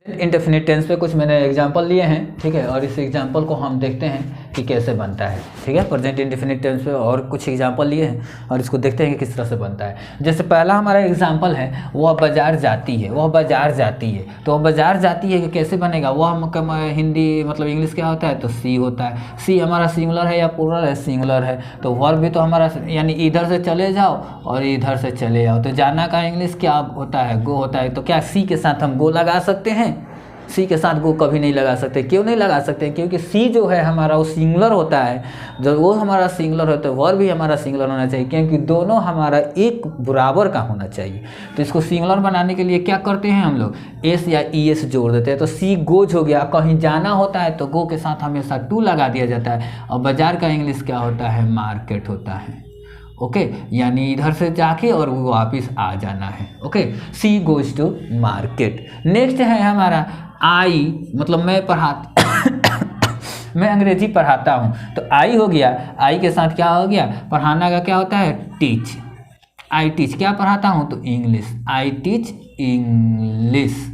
Indefinite tense पे कुछ मैंने एग्जांपल लिए हैं, ठीक है, और इस एग्जांपल को हम देखते हैं कि कैसे बनता है, ठीक है। प्रेजेंट इंडेफिनिट टेंस पे और कुछ एग्जांपल लिए हैं और इसको देखते हैं कि किस तरह से बनता है। जैसे पहला हमारा एग्जांपल है, वह बाजार जाती है, वह बाजार जाती है। तो वह बाजार जाती है कि कैसे बनेगा, वह हिंदी मतलब इंग्लिश क्या होता है, तो सी होता है। सी हमारा सिंगुलर है या प्लूरल है, सिंगुलर है। तो वर्ब भी तो हमारा यानी इधर से चले जाओ और इधर से चले आओ। तो जाना का इंग्लिश क्या होता है, गो होता है। तो क्या सी के साथ हम गो लगा सकते हैं? सी के साथ गो कभी नहीं लगा सकते। क्यों नहीं लगा सकते? क्योंकि सी जो है हमारा वो सिंगुलर होता है। जब वो हमारा सिंगुलर होता है, वर्ब भी हमारा सिंगुलर होना चाहिए, क्योंकि दोनों हमारा एक बराबर का होना चाहिए। तो इसको सिंगुलर बनाने के लिए क्या करते हैं हम लोग, एस या ई एस जोड़ देते हैं। तो सी गोज हो गया। कहीं जाना होता है तो गो के साथ हमेशा टू लगा दिया जाता है। और बाजार का इंग्लिश क्या होता है, मार्केट होता है। ओके, यानी इधर से जाके और वो वापस आ जाना है। Okay, she goes to market. Next है हमारा आई, मतलब मैं मैं अंग्रेजी पढ़ाता हूँ। तो आई हो गया, आई के साथ क्या हो गया, पढ़ाना का क्या होता है, टीच। आई टीच, क्या पढ़ाता हूँ, तो इंग्लिश। आई टीच इंग्लिश,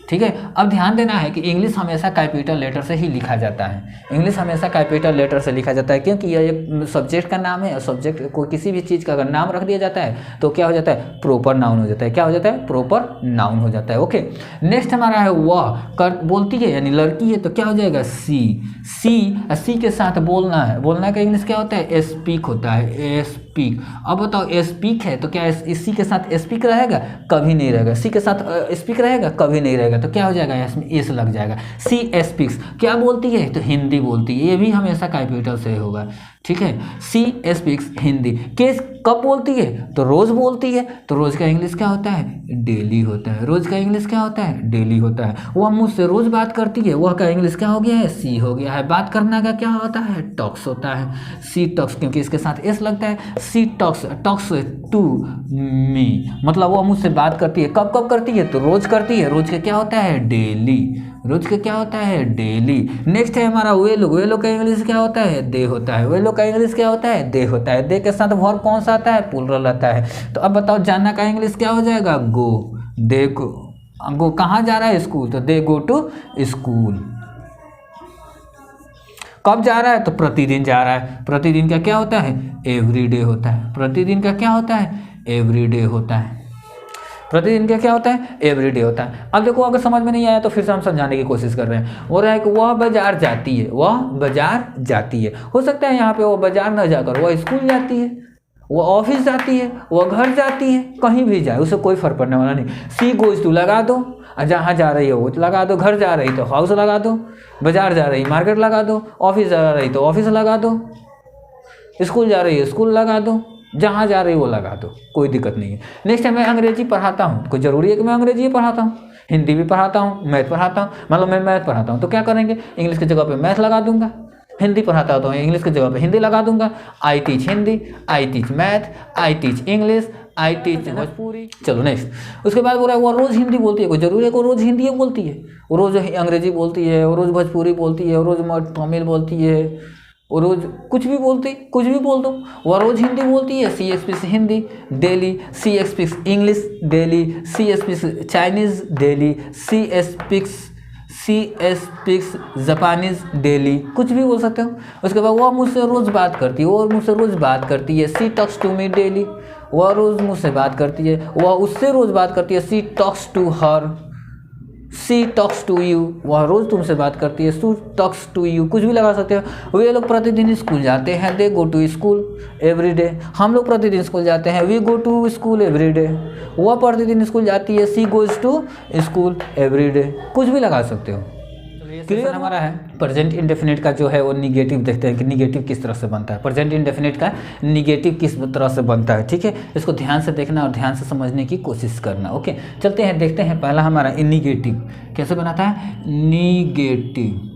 ठीक है। अब ध्यान देना है कि इंग्लिश हमेशा कैपिटल लेटर से ही लिखा जाता है। इंग्लिश हमेशा कैपिटल लेटर से लिखा जाता है, क्योंकि यह एक सब्जेक्ट का नाम है। और सब्जेक्ट को किसी भी चीज़ का अगर नाम रख दिया जाता है तो क्या हो जाता है, प्रॉपर नाउन हो जाता है। क्या हो जाता है, प्रॉपर नाउन हो जाता है। ओके, नेक्स्ट हमारा है वह कर बोलती है, यानी लड़की है। तो क्या हो जाएगा, सी। सी के साथ बोलना है। बोलना का इंग्लिश क्या होता है, स्पीक होता है, स्पीक। अब बताओ स्पीक है तो क्या इसी के साथ स्पीक रहेगा, कभी नहीं रहेगा। सी के साथ स्पीक रहेगा, कभी नहीं रहेगा। तो क्या हो जाएगा, इसमें एस लग जाएगा। सी स्पीक्स, क्या बोलती है, तो हिंदी बोलती है। ये भी हमेशा कैपिटल से होगा, ठीक है। She speaks Hindi. केस कब बोलती है, तो रोज बोलती है। तो रोज का इंग्लिश क्या होता है, डेली होता है। रोज का इंग्लिश क्या होता है, डेली होता है। वह मुझसे रोज बात करती है, वह का इंग्लिश क्या हो गया है, सी हो गया है। बात करना का क्या होता है, टॉक्स होता है। सी टॉक्स, क्योंकि इसके साथ एस लगता है। सी टॉक्स टू मी, मतलब वह मुझसे बात करती है। कब कब करती है, तो रोज करती है। रोज का क्या होता है, डेली। रोज का क्या होता है, डेली। नेक्स्ट है हमारा वे लोग। वे लोग का इंग्लिश क्या होता है, दे होता है। वे लोग का इंग्लिश क्या होता है, दे होता है। दे के साथ वर्ब कौन सा आता है, प्लूरल आता है। तो अब बताओ जाना का इंग्लिश क्या हो जाएगा, गो। दे गो कहाँ जा रहा है, स्कूल। तो दे गो टू स्कूल। कब जा रहा है, तो प्रतिदिन जा रहा है। प्रतिदिन का क्या होता है, एवरीडे होता है। प्रतिदिन का क्या होता है, एवरीडे होता है। प्रतिदिन का क्या होता है, एवरीडे होता है। अब देखो, अगर समझ में नहीं आया तो फिर से हम समझाने की कोशिश कर रहे हैं। हो रहा है कि वह बाजार जाती है, वह बाजार जाती है। हो सकता है यहाँ पे वो बाजार न जाकर वह स्कूल जाती है, वह ऑफिस जाती है, वह घर जाती है, कहीं भी जाए उसे कोई फर्क पड़ने वाला नहीं। सी गोज टू लगा दो, जहाँ जा रही है वो लगा दो। घर जा रही तो हाउस लगा दो, बाजार जा रही मार्केट लगा दो, ऑफिस जा रही तो ऑफिस लगा दो, स्कूल जा रही है स्कूल लगा दो, जहाँ जा रही है वो लगा दो, कोई दिक्कत नहीं है। नेक्स्ट है मैं अंग्रेजी पढ़ाता हूँ। कोई ज़रूरी है कि मैं अंग्रेजी पढ़ाता हूँ, हिंदी भी पढ़ाता हूँ, मैथ पढ़ाता हूँ। मतलब मैं मैथ पढ़ाता हूँ तो क्या करेंगे, इंग्लिश की जगह पे मैथ लगा दूंगा। हिंदी पढ़ाता हूँ तो इंग्लिश की जगह पे हिंदी लगा दूंगा। I teach Hindi, I teach math, I teach English, I teach Bhojpuri. चलो नेक्स्ट, उसके बाद बोल रहा है वो रोज़ हिंदी बोलती है। कोई जरूरी है कि वो रोज़ हिंदी बोलती है, वो रोज़ अंग्रेजी बोलती है, वो रोज़ भोजपुरी बोलती है, वो रोज़ तमिल बोलती है, वो रोज़ कुछ भी बोलती, कुछ भी बोल दो। वह रोज़ हिंदी बोलती है। She speaks Hindi daily, she speaks English daily, she speaks Chinese daily, she speaks Japanese daily, कुछ भी बोल सकते हो। उसके बाद वह मुझसे रोज़ बात करती है, वो मुझसे रोज़ बात करती है। She talks to me daily, वह रोज़ मुझसे बात करती है, वह उससे रोज़ बात करती है। She talks to her, she talks to you, वह रोज़ तुमसे बात करती है। सी टॉक्स टू यू, कुछ भी लगा सकते हो। वे लोग प्रतिदिन स्कूल जाते हैं, they go to school every day. हम लोग प्रतिदिन स्कूल जाते हैं, we go to school every day. वह प्रतिदिन स्कूल जाती है, she goes to school every day, कुछ भी लगा सकते हो। क्लियर हमारा है। प्रेजेंट इंडेफिनिट का जो है वो निगेटिव देखते हैं कि निगेटिव किस तरह से बनता है। प्रेजेंट इंडेफिनिट का निगेटिव किस तरह से बनता है, ठीक है। इसको ध्यान से देखना और ध्यान से समझने की कोशिश करना। ओके, चलते हैं देखते हैं। पहला हमारा निगेटिव कैसे बनाता है, निगेटिव।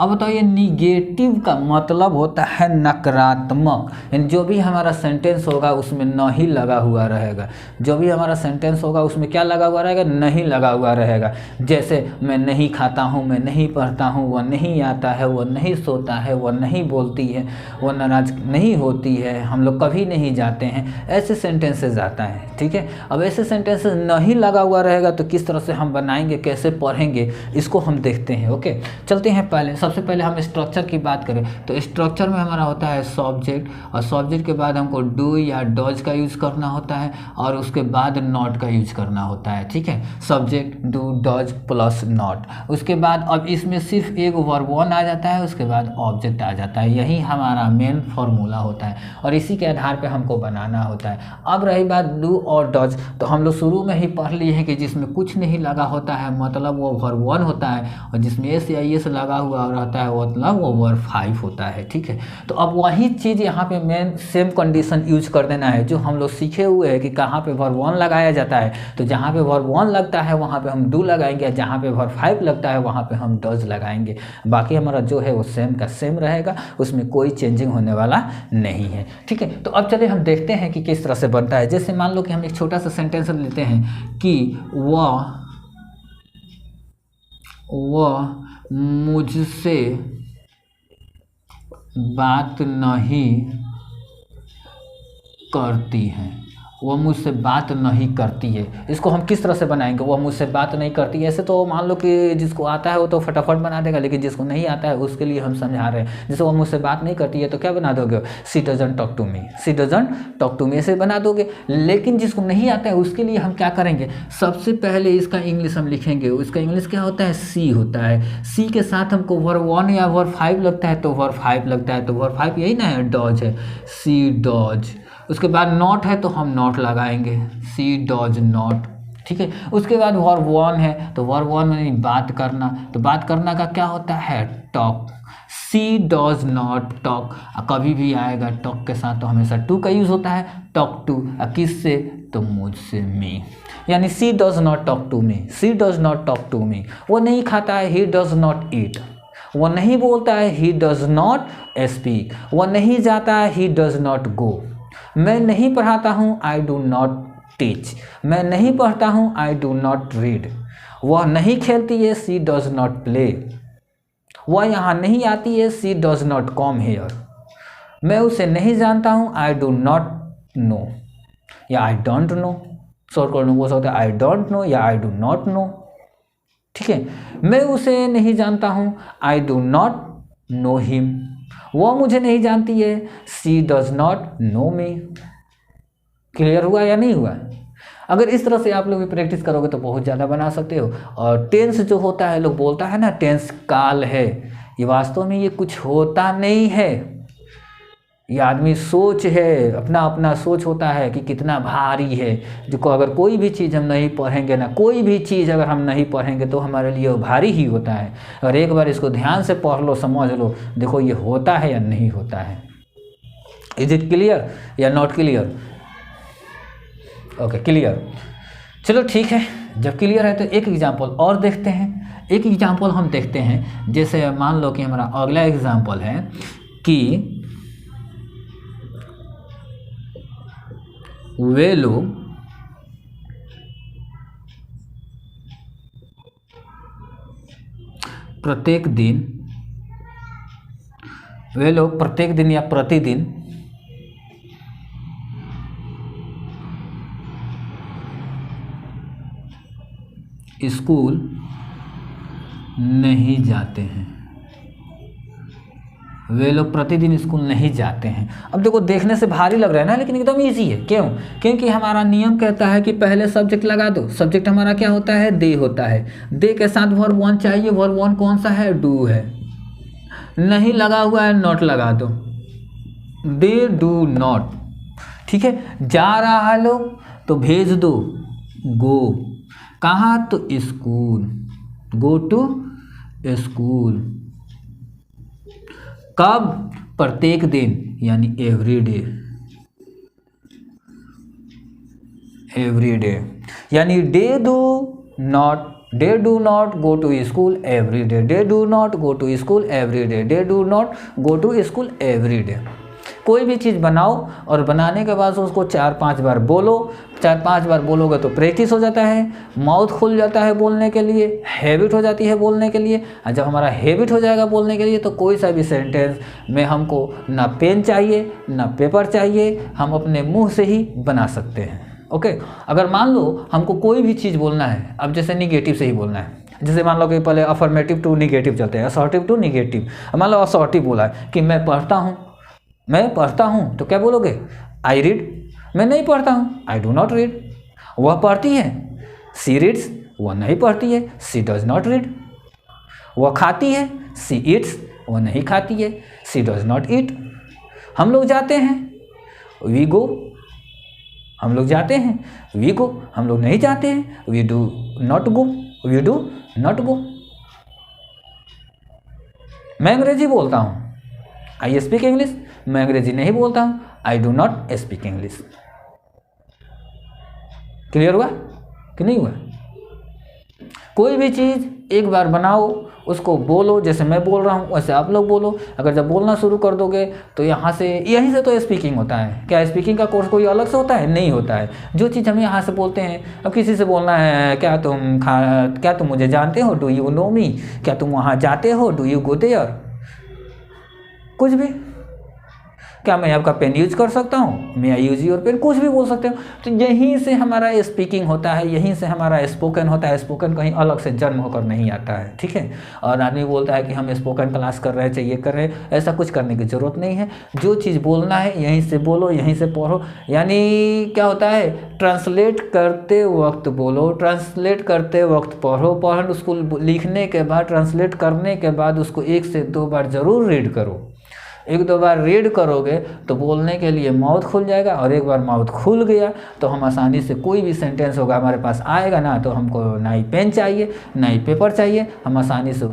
अब बताइए निगेटिव का मतलब होता है नकारात्मक, यानी जो भी हमारा सेंटेंस होगा उसमें नहीं लगा हुआ रहेगा। जो भी हमारा सेंटेंस होगा उसमें क्या लगा हुआ रहेगा? नहीं लगा हुआ रहेगा। जैसे मैं नहीं खाता हूँ, मैं नहीं पढ़ता हूँ, वह नहीं आता है, वह नहीं सोता है, वह नहीं बोलती है, वह नाराज नहीं होती है, हम लोग कभी नहीं जाते हैं, ऐसे सेंटेंसेस आता है। ठीक है, अब ऐसे सेंटेंसेस नहीं लगा हुआ रहेगा तो किस तरह से हम बनाएंगे, कैसे पढ़ेंगे, इसको हम देखते हैं। ओके, चलते हैं। पहले सबसे पहले हम स्ट्रक्चर की बात करें तो स्ट्रक्चर में हमारा होता है सब्जेक्ट, और सब्जेक्ट के बाद हमको डू या डज का यूज करना होता है, और उसके बाद नॉट का यूज करना होता है। ठीक है, subject do does plus not. उसके बाद अब इसमें सिर्फ एक वर्ब वन आ जाता है, उसके बाद ऑब्जेक्ट आ जाता है। यही हमारा मेन फॉर्मूला होता है और इसी के आधार पे हमको बनाना होता है। अब रही बात डू और डज, तो हम लोग शुरू में ही पढ़ लिए हैं कि जिसमें कुछ नहीं लगा होता है मतलब वो वर्ब वन होता है, और जिसमें एस या एस लगा हुआ रहता है मतलब वो वर्ब फाइव होता है। ठीक है, तो अब वही चीज़ यहाँ पे मेन सेम कंडीशन यूज कर देना है जो हम लोग सीखे हुए हैं कि कहाँ पे वर्ब वन लगाया जाता है। तो जहाँ पे वर्ब वन लगता है वहाँ पे हम डू लगाएंगे, जहाँ पे वर्ब फाइव लगता है वहाँ पे हम डज लगाएंगे। बाकी हमारा जो है वो सेम का सेम रहेगा, उसमें कोई चेंजिंग होने वाला नहीं है। ठीक है, तो अब चलिए हम देखते हैं कि किस तरह से बनता है। जैसे मान लो कि हम एक छोटा सा सेंटेंस लेते हैं कि वह मुझसे बात नहीं करती है, वह मुझसे बात नहीं करती है। इसको हम किस तरह से बनाएंगे? वह मुझसे बात नहीं करती है, ऐसे तो मान लो कि जिसको आता है वो तो फटाफट बना देगा, लेकिन जिसको नहीं आता है उसके लिए हम समझा रहे हैं। जैसे वह मुझसे बात नहीं करती है तो क्या बना दोगे? She doesn't talk to me, she doesn't talk to me ऐसे बना दोगे। लेकिन जिसको नहीं आता है उसके लिए हम क्या करेंगे? सबसे पहले इसका इंग्लिश हम लिखेंगे। उसका इंग्लिश क्या होता है? सी होता है। सी के साथ हमको वर्ब वन या वर्ब फाइव लगता है तो वर्ब फाइव लगता है, तो वर्ब फाइव यही ना है, डॉज है, सी डॉज। उसके बाद नॉट है तो हम नॉट लगाएंगे, सी डॉज नॉट। ठीक है, उसके बाद वर्ब वन है तो वर्ब वन में बात करना, तो बात करना का क्या होता है? Talk. She does not talk, कभी भी आएगा टॉक के साथ तो हमेशा टू का यूज़ होता है, टॉक टू। किससे? तो मुझसे, मी। यानी she does not talk to me, she does not talk to me. वो नहीं खाता है, ही डज नॉट ईट। वो नहीं बोलता है, ही डज नॉट स्पीक। वो नहीं जाता है, ही डज नॉट गो। मैं नहीं पढ़ाता हूँ, आई डू नॉट टीच। मैं नहीं पढ़ता हूँ, आई डू नॉट रीड। वह नहीं खेलती है, सी डज नॉट प्ले। वह यहाँ नहीं आती है, she does not come here. मैं उसे नहीं जानता हूँ, आई डू नॉट नो या आई डोंट नो। शॉर्ट कर बोल सकते हैं आई डोंट नो या आई डू नॉट नो। ठीक है, मैं उसे नहीं जानता हूँ, I do not know him. वो मुझे नहीं जानती है, she does not know me. Clear हुआ या नहीं हुआ? अगर इस तरह से आप लोग भी प्रैक्टिस करोगे तो बहुत ज़्यादा बना सकते हो। और टेंस जो होता है, लोग बोलता है ना टेंस काल है, ये वास्तव में ये कुछ होता नहीं है। ये आदमी सोच है, अपना अपना सोच होता है कि कितना भारी है। जो अगर कोई भी चीज़ हम नहीं पढ़ेंगे ना, कोई भी चीज़ अगर हम नहीं पढ़ेंगे तो हमारे लिए वो भारी ही होता है। अगर एक बार इसको ध्यान से पढ़ लो, समझ लो, देखो ये होता है या नहीं होता है। इज इट क्लियर या नॉट क्लियर? Okay, clear. चलो ठीक है, जब क्लियर है तो एक एग्जाम्पल और देखते हैं। एक एग्जाम्पल हम देखते हैं, जैसे मान लो कि हमारा अगला एग्जाम्पल है कि वे लोग प्रत्येक दिन या प्रतिदिन स्कूल नहीं जाते हैं। वे लोग प्रतिदिन स्कूल नहीं जाते हैं। अब देखो, देखने से भारी लग रहा है ना, लेकिन एकदम इजी है। क्यों? क्योंकि हमारा नियम कहता है कि पहले सब्जेक्ट लगा दो। सब्जेक्ट हमारा क्या होता है? दे होता है। दे के साथ वर्ब वन चाहिए। वर्ब वन कौन सा है? डू है। नहीं लगा हुआ है, नॉट लगा दो, दे डू नॉट। ठीक है, जा रहा है लोग तो भेज दो, गो। कहाँ? तो स्कूल, गो टू स्कूल। कब? प्रत्येक दिन, यानी एवरी डे। एवरी डे यानी they do not they do not go to school every day, they do not go to school every day, they do not go to school every day. कोई भी चीज़ बनाओ और बनाने के बाद उसको 4-5 बार बोलो। 4-5 बार बोलोगे तो प्रैक्टिस हो जाता है, माउथ खुल जाता है बोलने के लिए, हैबिट हो जाती है बोलने के लिए। और जब हमारा हैबिट हो जाएगा बोलने के लिए तो कोई सा भी सेंटेंस में हमको ना पेन चाहिए ना पेपर चाहिए, हम अपने मुंह से ही बना सकते हैं। ओके, अगर मान लो हमको कोई भी चीज़ बोलना है, अब जैसे निगेटिव से ही बोलना है, जैसे मान लो कि पहले अफर्मेटिव टू निगेटिव चलते हैं, असर्टिव टू निगेटिव। मान लो असर्टिव बोला है कि मैं पढ़ता हूँ, मैं पढ़ता हूँ, तो क्या बोलोगे? I read. मैं नहीं पढ़ता हूँ, आई डू नॉट रीड। वह पढ़ती है, सी रीड्स, वह नहीं पढ़ती है, सी डज नॉट रीड। वह खाती है, सी ईट्स, वह नहीं खाती है, सी डज नॉट ईट। हम लोग जाते हैं, वी गो। हम लोग जाते हैं, वी गो। हम लोग नहीं जाते हैं, we do not go, we do not go. मैं अंग्रेजी बोलता हूँ, आई स्पीक इंग्लिश। मैं अंग्रेजी नहीं बोलता हूँ, I do not speak English. Clear हुआ कि नहीं हुआ? कोई भी चीज़ एक बार बनाओ, उसको बोलो, जैसे मैं बोल रहा हूँ वैसे आप लोग बोलो। अगर जब बोलना शुरू कर दोगे तो यहीं से तो स्पीकिंग होता है। क्या स्पीकिंग का कोर्स कोई अलग से होता है? नहीं होता है। जो चीज़ हम यहाँ से बोलते हैं, अब किसी से बोलना है, क्या तुम मुझे जानते हो, डू यू नो मी? क्या तुम वहाँ जाते हो, डू यू गो देयर? कुछ भी। क्या मैं आपका पेन यूज कर सकता हूँ, मैं आई यूज योर पेन? कुछ भी बोल सकते हो। तो यहीं से हमारा स्पीकिंग होता है, यहीं से हमारा स्पोकन होता है। स्पोकन कहीं अलग से जन्म होकर नहीं आता है, ठीक है। और आदमी बोलता है कि हम स्पोकन क्लास कर रहे हैं, चाहिए कर रहे हैं, ऐसा कुछ करने की ज़रूरत नहीं है। जो चीज़ बोलना है यहीं से बोलो, यहीं से पढ़ो। यानी क्या होता है, ट्रांसलेट करते वक्त बोलो, ट्रांसलेट करते वक्त पढ़ो, उसको लिखने के बाद, ट्रांसलेट करने के बाद उसको 1 से 2 बार ज़रूर रीड करो। 1-2 बार रीड करोगे तो बोलने के लिए माउथ खुल जाएगा, और एक बार माउथ खुल गया तो हम आसानी से कोई भी सेंटेंस होगा हमारे पास आएगा ना, तो हमको ना ही पेन चाहिए ना ही पेपर चाहिए, हम आसानी से